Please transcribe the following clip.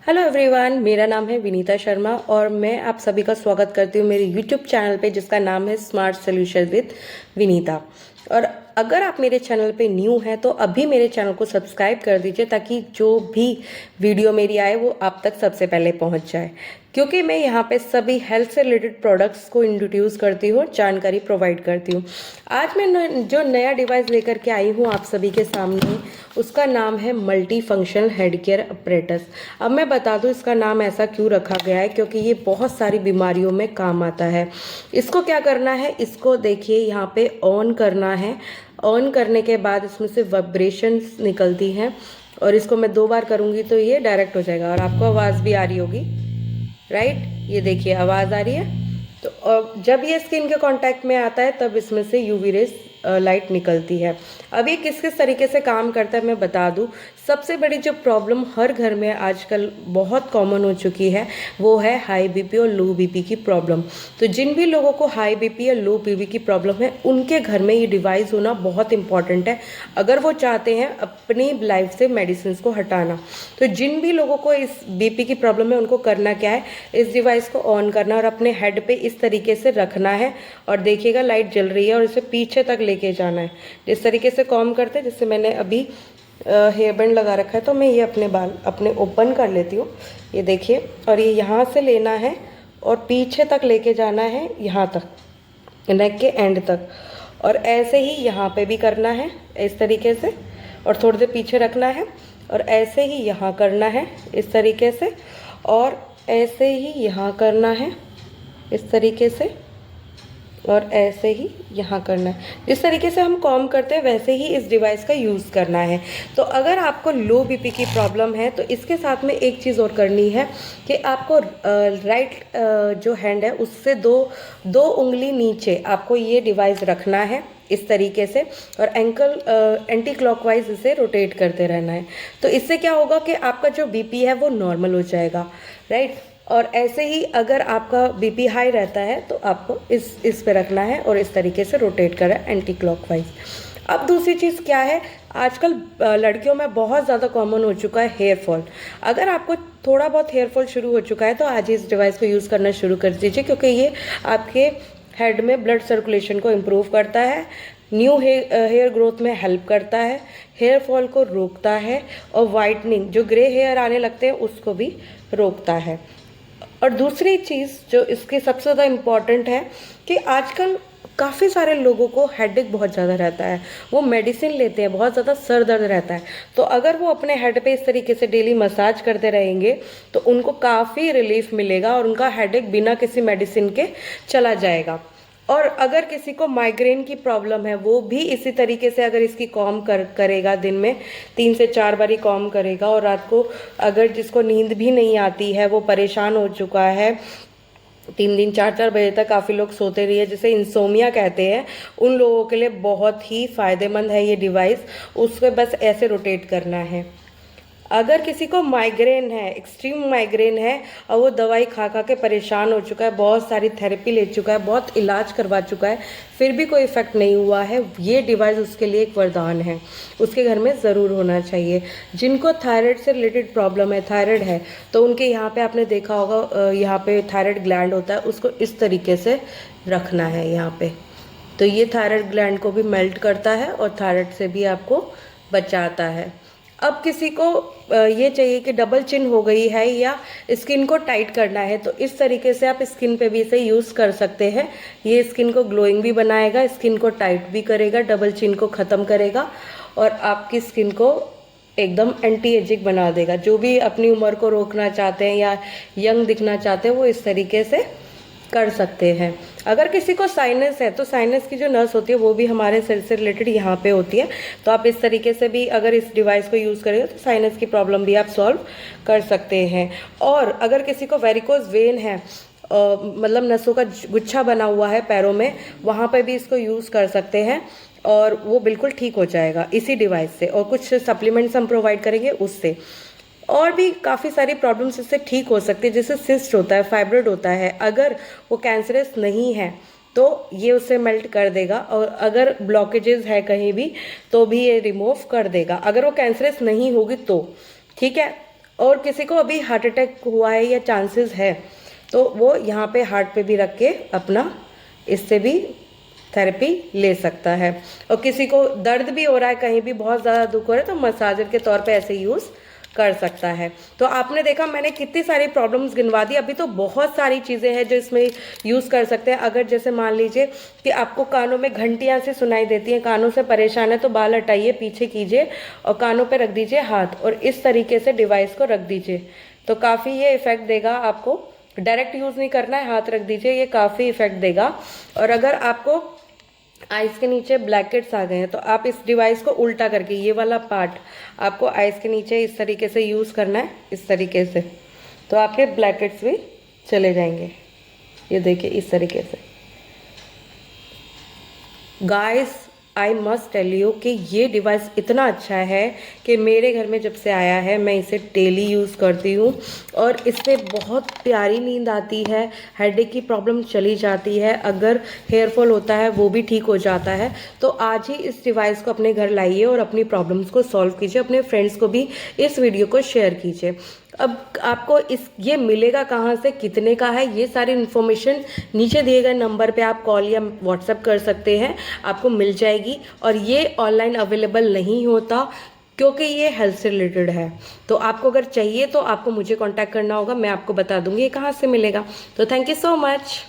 Hello everyone, मेरा नाम है विनीता शर्मा और मैं आप सभी का स्वागत करती हूँ मेरे यूट्यूब चैनल पे जिसका नाम है स्मार्ट सॉल्यूशन विद विनीता। और अगर आप मेरे चैनल पे न्यू हैं तो अभी मेरे चैनल को सब्सक्राइब कर दीजिए ताकि जो भी वीडियो मेरी आए वो आप तक सबसे पहले पहुंच जाए, क्योंकि मैं यहाँ पे सभी हेल्थ से रिलेटेड प्रोडक्ट्स को इंट्रोड्यूस करती हूँ, जानकारी प्रोवाइड करती हूँ। आज मैं जो नया डिवाइस लेकर के आई हूँ आप सभी के सामने, उसका नाम है multi functional head care apparatus. अब मैं बता दूं इसका नाम ऐसा क्यों रखा गया है, क्योंकि ये बहुत सारी बीमारियों में काम आता है। इसको क्या करना है, इसको देखिए यहाँ पे ऑन करना है। ऑन करने के बाद इसमें से वाइब्रेशंस निकलती हैं और इसको मैं 2 बार करूँगी तो ये डायरेक्ट हो जाएगा और आपको आवाज़ भी आ रही होगी, राइट। ये देखिए आवाज़ आ रही है। तो जब ये स्किन के कांटेक्ट में आता है तब इसमें से यूवी रेस लाइट निकलती है। अब ये किस किस तरीके से काम करता है मैं बता दूं। सबसे बड़ी जो प्रॉब्लम हर घर में आजकल बहुत कॉमन हो चुकी है वो है हाई बीपी और लो बीपी की प्रॉब्लम। तो जिन भी लोगों को हाई बीपी या लो बीपी की प्रॉब्लम है उनके घर में ये डिवाइस होना बहुत इंपॉर्टेंट है, अगर वो चाहते हैं अपनी लाइफ से मेडिसिन को हटाना। तो जिन भी लोगों को इस बीपी की प्रॉब्लम है उनको करना क्या है, इस डिवाइस को ऑन करना और अपने हेड पे इस तरीके से रखना है और देखिएगा लाइट जल रही है और इसे पीछे तक लेके जाना है। जिस तरीके से कॉम करते हैं, जैसे मैंने अभी हेयर बैंड लगा रखा है तो मैं ये अपने बाल अपने ओपन कर लेती हूँ। ये देखिए, और ये यहाँ से लेना है और पीछे तक लेके जाना है, यहाँ तक नेक के एंड तक। और ऐसे ही यहाँ पे भी करना है इस तरीके से और थोड़ी देर पीछे रखना है और ऐसे ही यहाँ करना है इस तरीके से और ऐसे ही यहाँ करना है इस तरीके से और ऐसे ही यहाँ करना है। जिस तरीके से हम कॉम करते हैं वैसे ही इस डिवाइस का यूज़ करना है। तो अगर आपको लो बीपी की प्रॉब्लम है तो इसके साथ में एक चीज़ और करनी है कि आपको राइट जो हैंड है उससे दो उंगली नीचे आपको ये डिवाइस रखना है इस तरीके से और एंकल एंटी क्लॉकवाइज इसे रोटेट करते रहना है। तो इससे क्या होगा कि आपका जो बीपी है वो नॉर्मल हो जाएगा, राइट। और ऐसे ही अगर आपका बीपी हाई रहता है तो आपको इस पे रखना है और इस तरीके से रोटेट करें एंटी क्लॉकवाइज। अब दूसरी चीज़ क्या है, आजकल लड़कियों में बहुत ज़्यादा कॉमन हो चुका है हेयर फॉल। अगर आपको थोड़ा बहुत हेयर फॉल शुरू हो चुका है तो आज इस डिवाइस को यूज़ करना शुरू कर दीजिए, क्योंकि ये आपके हेड में ब्लड सर्कुलेशन को इम्प्रूव करता है, न्यू हेयर ग्रोथ में हेल्प करता है, हेयर फॉल को रोकता है और वाइटनिंग जो ग्रे हेयर आने लगते हैं उसको भी रोकता है। और दूसरी चीज़ जो इसकी सबसे ज़्यादा इम्पॉर्टेंट है कि आजकल काफ़ी सारे लोगों को हेडेक बहुत ज़्यादा रहता है, वो मेडिसिन लेते हैं, बहुत ज़्यादा सर दर्द रहता है। तो अगर वो अपने हेड पे इस तरीके से डेली मसाज करते रहेंगे तो उनको काफ़ी रिलीफ मिलेगा और उनका हेडेक बिना किसी मेडिसिन के चला जाएगा। और अगर किसी को माइग्रेन की प्रॉब्लम है वो भी इसी तरीके से अगर इसकी कॉम करेगा, दिन में 3 से 4 बार ही कॉम करेगा और रात को अगर जिसको नींद भी नहीं आती है, वो परेशान हो चुका है, 3 दिन 4 4 बजे तक काफ़ी लोग सोते रहिए जिसे इंसोमिया कहते हैं, उन लोगों के लिए बहुत ही फ़ायदेमंद है ये डिवाइस। उसको बस ऐसे रोटेट करना है। अगर किसी को माइग्रेन है, एक्सट्रीम माइग्रेन है और वो दवाई खा खा के परेशान हो चुका है, बहुत सारी थेरेपी ले चुका है, बहुत इलाज करवा चुका है, फिर भी कोई इफेक्ट नहीं हुआ है, ये डिवाइस उसके लिए एक वरदान है, उसके घर में ज़रूर होना चाहिए। जिनको थायराइड से रिलेटेड प्रॉब्लम है, थायराइड है, तो उनके यहाँ पे आपने देखा होगा यहाँ पे थायराइड ग्लैंड होता है, उसको इस तरीके से रखना है यहाँ पे। तो ये थायराइड ग्लैंड को भी मेल्ट करता है और थायराइड से भी आपको बचाता है। अब किसी को ये चाहिए कि डबल चिन हो गई है या स्किन को टाइट करना है तो इस तरीके से आप स्किन पे भी इसे यूज़ कर सकते हैं। ये स्किन को ग्लोइंग भी बनाएगा, स्किन को टाइट भी करेगा, डबल चिन को ख़त्म करेगा और आपकी स्किन को एकदम एंटी एजिंग बना देगा। जो भी अपनी उम्र को रोकना चाहते हैं या यंग दिखना चाहते हैं वो इस तरीके से कर सकते हैं। अगर किसी को साइनस है तो साइनस की जो नस होती है वो भी हमारे सिर से रिलेटेड यहाँ पे होती है, तो आप इस तरीके से भी अगर इस डिवाइस को यूज़ करेंगे तो साइनस की प्रॉब्लम भी आप सॉल्व कर सकते हैं। और अगर किसी को वेरिकोज वेन है, मतलब नसों का गुच्छा बना हुआ है पैरों में, वहाँ पे भी इसको यूज़ कर सकते हैं और वो बिल्कुल ठीक हो जाएगा इसी डिवाइस से। और कुछ सप्लीमेंट्स हम प्रोवाइड करेंगे उससे। और भी काफ़ी सारी प्रॉब्लम्स इससे ठीक हो सकती है, जैसे सिस्ट होता है, फाइब्रोइड होता है, अगर वो कैंसरस नहीं है तो ये उसे मेल्ट कर देगा और अगर ब्लॉकेजेस है कहीं भी तो भी ये रिमूव कर देगा, अगर वो कैंसरस नहीं होगी तो, ठीक है। और किसी को अभी हार्ट अटैक हुआ है या चांसेस है तो वो यहाँ पे हार्ट पे भी रख के अपना इससे भी थेरेपी ले सकता है। और किसी को दर्द भी हो रहा है, कहीं भी बहुत ज़्यादा दुख हो रहा है, तो मसाजर के तौर पे ऐसे यूज़ कर सकता है। तो आपने देखा मैंने कितनी सारी प्रॉब्लम्स गिनवा दी। अभी तो बहुत सारी चीज़ें हैं जो इसमें यूज़ कर सकते हैं। अगर जैसे मान लीजिए कि आपको कानों में घंटियाँ से सुनाई देती हैं, कानों से परेशान है, तो बाल हटाइए, पीछे कीजिए और कानों पे रख दीजिए हाथ और इस तरीके से डिवाइस को रख दीजिए, तो काफ़ी ये इफ़ेक्ट देगा। आपको डायरेक्ट यूज़ नहीं करना है, हाथ रख दीजिए, ये काफ़ी इफ़ेक्ट देगा। और अगर आपको आइज़ के नीचे ब्लैकेट्स आ गए हैं तो आप इस डिवाइस को उल्टा करके, ये वाला पार्ट आपको आइज़ के नीचे इस तरीके से यूज़ करना है, इस तरीके से, तो आपके ब्लैकेट्स भी चले जाएंगे। ये देखिए इस तरीके से। Guys I must tell you कि ये डिवाइस इतना अच्छा है कि मेरे घर में जब से आया है मैं इसे डेली यूज़ करती हूँ और इससे बहुत प्यारी नींद आती है, हेडेक की प्रॉब्लम चली जाती है, अगर हेयर फॉल होता है वो भी ठीक हो जाता है। तो आज ही इस डिवाइस को अपने घर लाइए और अपनी प्रॉब्लम्स को सॉल्व कीजिए, अपने फ्रेंड्स को भी इस वीडियो को शेयर कीजिए। अब आपको ये मिलेगा कहाँ से, कितने का है, ये सारी इन्फॉर्मेशन नीचे दिए गए नंबर पे आप कॉल या व्हाट्सएप कर सकते हैं, आपको मिल जाएगी। और ये ऑनलाइन अवेलेबल नहीं होता क्योंकि ये हेल्थ से रिलेटेड है। तो आपको अगर चाहिए तो आपको मुझे कांटेक्ट करना होगा, मैं आपको बता दूंगी ये कहाँ से मिलेगा। तो थैंक यू सो मच।